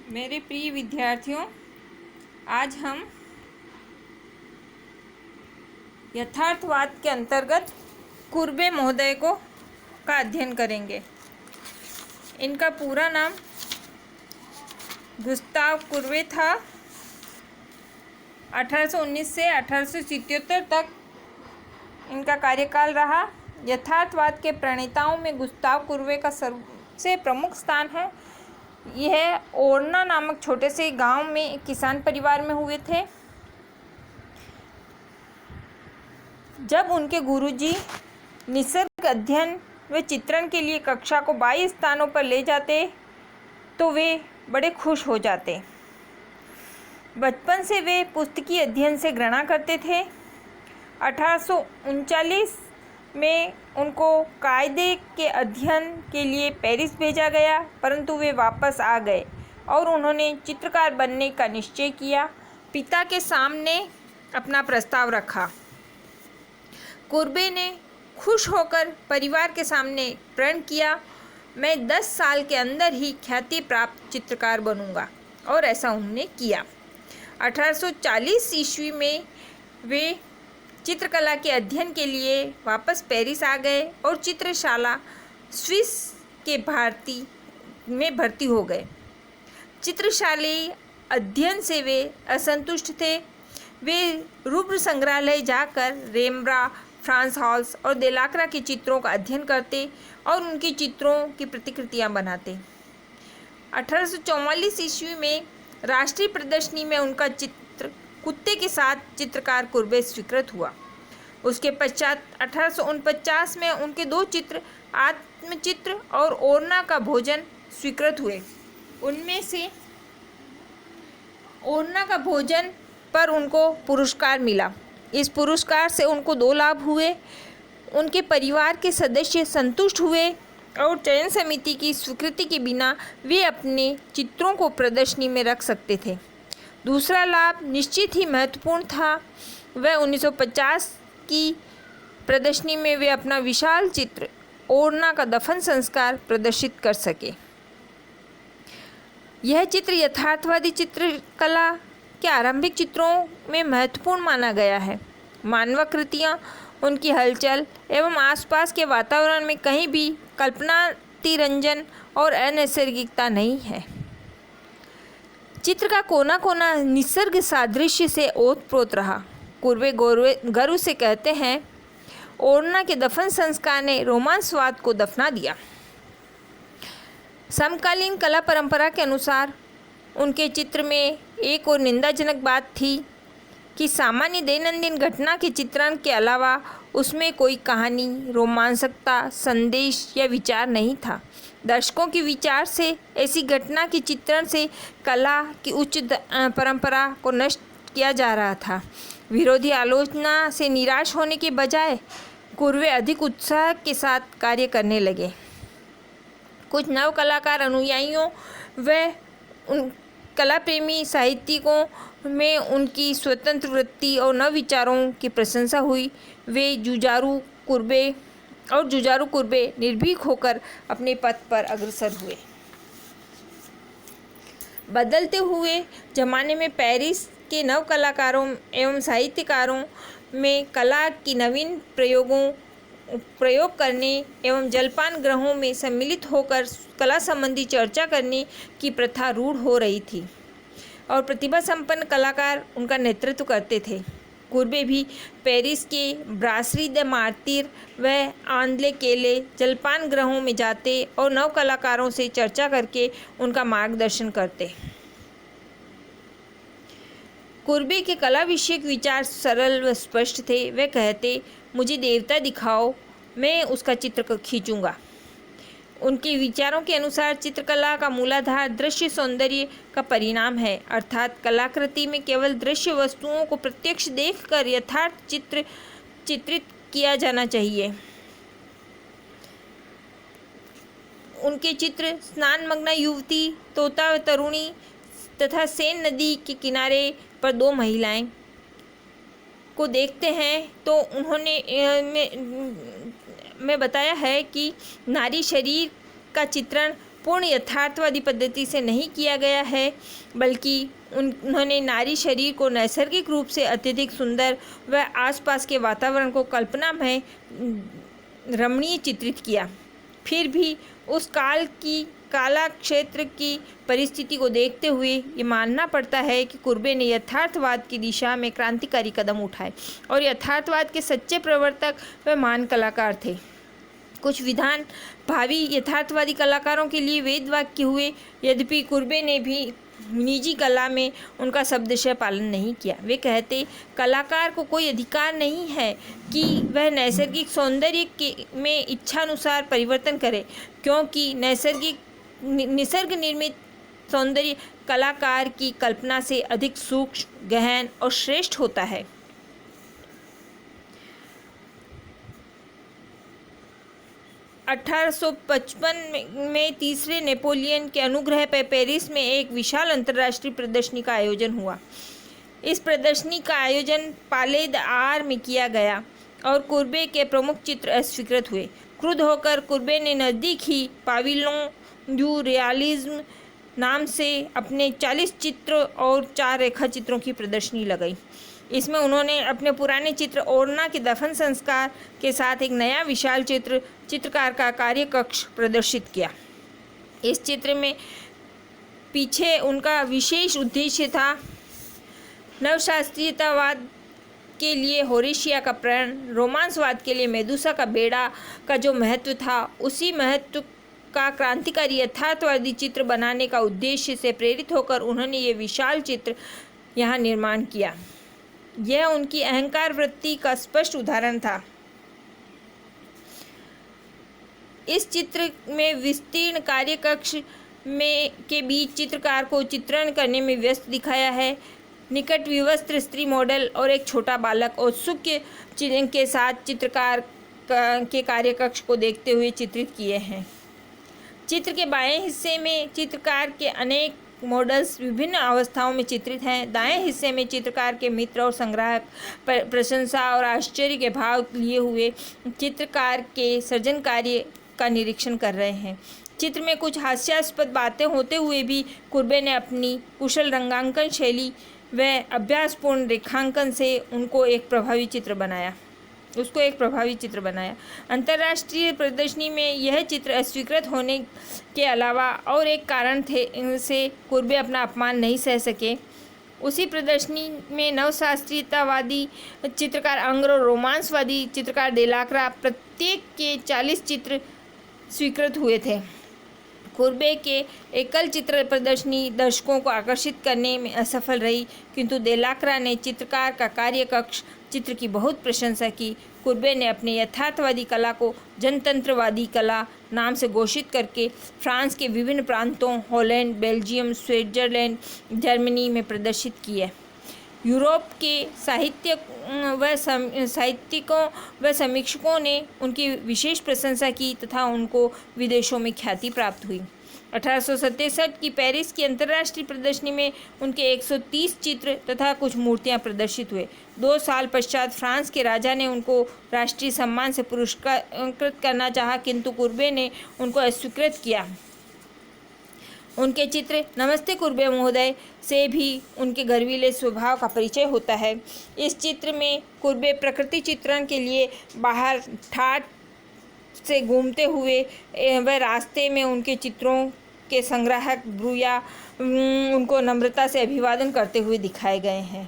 मेरे प्रिय विद्यार्थियों, आज हम यथार्थवाद के अंतर्गत कुर्बे महोदय का अध्ययन करेंगे। इनका पूरा नाम गुस्ताव कुर्बे था। 1819 से 1877 तक इनका कार्यकाल रहा। यथार्थवाद के प्रणेताओं में गुस्ताव कुर्बे का सबसे प्रमुख स्थान है। यह ओरना नामक छोटे से गांव में एक किसान परिवार में हुए थे। जब उनके गुरुजी निसर्ग अध्ययन व चित्रण के लिए कक्षा को 22 स्थानों पर ले जाते तो वे बड़े खुश हो जाते। बचपन से वे पुस्तकीय अध्ययन से घृणा करते थे। 1839 में उनको कायदे के अध्ययन के लिए पेरिस भेजा गया, परंतु वे वापस आ गए और उन्होंने चित्रकार बनने का निश्चय किया। पिता के सामने अपना प्रस्ताव रखा। कुर्बे ने खुश होकर परिवार के सामने प्रण किया, मैं 10 साल के अंदर ही ख्याति प्राप्त चित्रकार बनूंगा, और ऐसा उन्होंने किया। 1840 ईस्वी में वे चित्रकला के अध्ययन के लिए वापस पेरिस आ गए और चित्रशाला स्विस के भर्ती हो गए। चित्रशाली अध्ययन से वे असंतुष्ट थे। वे लूव्र संग्रहालय जाकर रेम्ब्रा, फ्रांस हॉल्स और देलाक्रा के चित्रों का अध्ययन करते और उनकी चित्रों की प्रतिकृतियां बनाते। 1844 ईस्वी में राष्ट्रीय प्रदर्शनी में उनका चित्र कुत्ते के साथ चित्रकार कुर्बे स्वीकृत हुआ। उसके पश्चात 1849 में उनके 2 चित्र आत्मचित्र और ओरना का भोजन स्वीकृत हुए। उनमें से ओरना का भोजन पर उनको पुरस्कार मिला। इस पुरस्कार से उनको 2 लाभ हुए। उनके परिवार के सदस्य संतुष्ट हुए और चयन समिति की स्वीकृति के बिना वे अपने चित्रों को प्रदर्शनी में रख सकते थे। दूसरा लाभ निश्चित ही महत्वपूर्ण था। वह 1950 की प्रदर्शनी में वे अपना विशाल चित्र ओरना का दफन संस्कार प्रदर्शित कर सके। यह चित्र यथार्थवादी चित्रकला के आरंभिक चित्रों में महत्वपूर्ण माना गया है। मानवाकृतियाँ, उनकी हलचल एवं आसपास के वातावरण में कहीं भी कल्पनातिरंजन और अनैसर्गिकता नहीं है। चित्र का कोना कोना निसर्ग सादृश्य से ओतप्रोत रहा। कुर्बे गर्व से कहते हैं, ओरना के दफन संस्कार ने रोमांसवाद को दफना दिया। समकालीन कला परंपरा के अनुसार उनके चित्र में एक और निंदाजनक बात थी कि सामान्य दैनंदिन घटना के चित्रण के अलावा उसमें कोई कहानी, रोमांचकता, संदेश या विचार नहीं था। दर्शकों के विचार से ऐसी घटना के चित्रण से कला की उच्च परंपरा को नष्ट किया जा रहा था। विरोधी आलोचना से निराश होने के बजाय कुर्बे अधिक उत्साह के साथ कार्य करने लगे। कुछ नव कलाकार अनुयायियों व उन कला प्रेमी साहित्यिकों में उनकी स्वतंत्र वृत्ति और नव विचारों की प्रशंसा हुई। वे जुझारू कुर्बे निर्भीक होकर अपने पथ पर अग्रसर हुए। बदलते हुए जमाने में पेरिस के नव कलाकारों एवं साहित्यकारों में कला की नवीन प्रयोग करने एवं जलपान गृहों में सम्मिलित होकर कला संबंधी चर्चा करने की प्रथा रूढ़ हो रही थी और प्रतिभा संपन्न कलाकार उनका नेतृत्व करते थे। कुर्बे भी पेरिस के ब्रासरी द मार्तिर व आंद्ले केले जलपान गृहों में जाते और नव कलाकारों से चर्चा करके उनका मार्गदर्शन करते। कुर्बे के कला विषयक विचार सरल व स्पष्ट थे। वे कहते, मुझे देवता दिखाओ, मैं उसका चित्र खींचूंगा। उनके विचारों के अनुसार चित्रकला का मूलाधार दृश्य सौंदर्य का परिणाम है, अर्थात कलाकृति में केवल दृश्य वस्तुओं को प्रत्यक्ष देखकर यथार्थ चित्रित किया जाना चाहिए। उनके चित्र स्नानमग्ना युवती, तोता व तरुणी तथा सेन नदी के किनारे पर 2 महिलाएं को देखते हैं तो उन्होंने में बताया है कि नारी शरीर का चित्रण पूर्ण यथार्थवादी पद्धति से नहीं किया गया है, बल्कि उन्होंने नारी शरीर को नैसर्गिक रूप से अत्यधिक सुंदर व आसपास के वातावरण को कल्पनामय रमणीय चित्रित किया। फिर भी उस काल की काला क्षेत्र की परिस्थिति को देखते हुए ये मानना पड़ता है कि कुर्बे ने यथार्थवाद की दिशा में क्रांतिकारी कदम उठाए और यथार्थवाद के सच्चे प्रवर्तक व महान कलाकार थे। कुछ विधान भावी यथार्थवादी कलाकारों के लिए वेद वाक्य हुए, यद्यपि कुर्बे ने भी निजी कला में उनका शब्दशः पालन नहीं किया। वे कहते, कलाकार को कोई अधिकार नहीं है कि वह नैसर्गिक सौंदर्य में इच्छानुसार परिवर्तन करे, क्योंकि निसर्ग निर्मित सौंदर्य कलाकार की कल्पना से अधिक सूक्ष्म, गहन और श्रेष्ठ होता है। में तीसरे नेपोलियन के अनुग्रह पर पेरिस में एक विशाल अंतर्राष्ट्रीय प्रदर्शनी का आयोजन हुआ। इस प्रदर्शनी का आयोजन पाले द आर में किया गया और कुर्बे के प्रमुख चित्र अस्वीकृत हुए। क्रुद्ध होकर कुर्बे ने नज़दीक ही पाविलों डू रियलिज्म नाम से अपने 40 चित्र और 4 रेखा चित्रों की प्रदर्शनी लगाई। इसमें उन्होंने अपने पुराने चित्र ओरना के दफन संस्कार के साथ एक नया विशाल चित्रकार का कार्य कक्ष प्रदर्शित किया। इस चित्र में पीछे उनका विशेष उद्देश्य था नवशास्त्रीयतावाद के लिए होरेशिया का प्रण, रोमांसवाद के लिए मेदुसा का बेड़ा का जो महत्व था, उसी महत्व का क्रांतिकारी यथार्थवादी चित्र बनाने का उद्देश्य से प्रेरित होकर उन्होंने ये विशाल चित्र यहाँ निर्माण किया। यह उनकी अहंकार वृत्ति का स्पष्ट उदाहरण था। इस चित्र में विस्तीर्ण कार्यकक्ष के बीच चित्रकार को चित्रण करने में व्यस्त दिखाया है। निकट विवस्त्र स्त्री मॉडल और एक छोटा बालक उत्सुक के साथ चित्रकार के कार्यकक्ष को देखते हुए चित्रित किए हैं। चित्र के बाएं हिस्से में चित्रकार के अनेक मॉडल्स विभिन्न अवस्थाओं में चित्रित हैं। दाएं हिस्से में चित्रकार के मित्र और संग्राहक प्रशंसा और आश्चर्य के भाव लिए हुए चित्रकार के सृजन कार्य का निरीक्षण कर रहे हैं। चित्र में कुछ हास्यास्पद बातें होते हुए भी कुर्बे ने अपनी कुशल रंगांकन शैली व अभ्यासपूर्ण रेखांकन से उसको एक प्रभावी चित्र बनाया। अंतर्राष्ट्रीय प्रदर्शनी में यह चित्र अस्वीकृत होने के अलावा और एक कारण से कुर्बे अपना अपमान नहीं सह सके। उसी प्रदर्शनी में नवशास्त्रीयतावादी चित्रकार अंग्र और रोमांसवादी चित्रकार डेलाक्रा प्रत्येक के 40 चित्र स्वीकृत हुए थे। कुर्बे के एकल चित्र प्रदर्शनी दर्शकों को आकर्षित करने में असफल रही, किंतु डेलाक्रा ने चित्रकार का कार्यकक्ष चित्र की बहुत प्रशंसा की। कुर्बे ने अपने यथार्थवादी कला को जनतंत्रवादी कला नाम से घोषित करके फ्रांस के विभिन्न प्रांतों, हॉलैंड, बेल्जियम, स्विट्जरलैंड, जर्मनी में प्रदर्शित किए। यूरोप के साहित्यिकों व समीक्षकों ने उनकी विशेष प्रशंसा की तथा उनको विदेशों में ख्याति प्राप्त हुई। 1867 की पेरिस की अंतर्राष्ट्रीय प्रदर्शनी में उनके 130 चित्र तथा कुछ मूर्तियां प्रदर्शित हुए। 2 साल पश्चात फ्रांस के राजा ने उनको राष्ट्रीय सम्मान से पुरस्कृत करना चाहा, किंतु कुर्बे ने उनको अस्वीकृत किया। उनके चित्र नमस्ते कुर्बे महोदय से भी उनके गर्वीले स्वभाव का परिचय होता है। इस चित्र में कुर्बे प्रकृति चित्रण के लिए बाहर ठाट से घूमते हुए व रास्ते में उनके चित्रों के संग्राहक ब्रूया उनको नम्रता से अभिवादन करते हुए दिखाए गए हैं।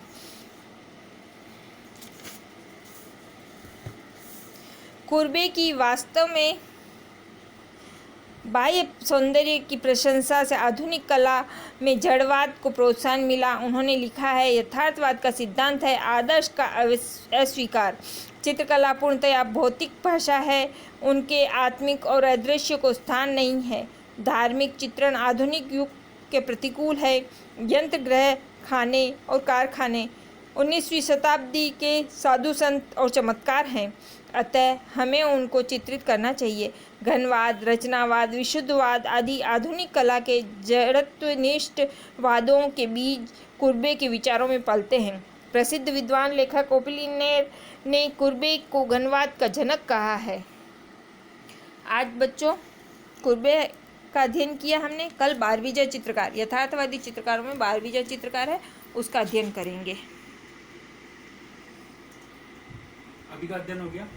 कुर्बे की वास्तव में बाह्य सौंदर्य की प्रशंसा से आधुनिक कला में जड़वाद को प्रोत्साहन मिला। उन्होंने लिखा है, यथार्थवाद का सिद्धांत है आदर्श का अस्वीकार। चित्रकला पूर्णतया भौतिक भाषा है, उनके आत्मिक और अदृश्य को स्थान नहीं है। धार्मिक चित्रण आधुनिक युग के प्रतिकूल है। यंत्र, ग्रह, खाने और कारखाने 19वीं शताब्दी के साधु संत और चमत्कार हैं, अतः हमें उनको चित्रित करना चाहिए। घनवाद, रचनावाद, विशुद्धवाद आदि आधुनिक कला के जड़त्वनिष्ठ वादों के बीज कुर्बे के विचारों में पलते हैं। प्रसिद्ध विद्वान लेखक ओपिलिनेर ने कुर्बे को घनवाद का जनक कहा है। आज बच्चों कुर्बे का अध्ययन किया हमने। कल 12वीं चित्रकार, यथार्थवादी चित्रकारों में 12वीं चित्रकार है, उसका अध्ययन करेंगे। अभी का अध्ययन हो गया।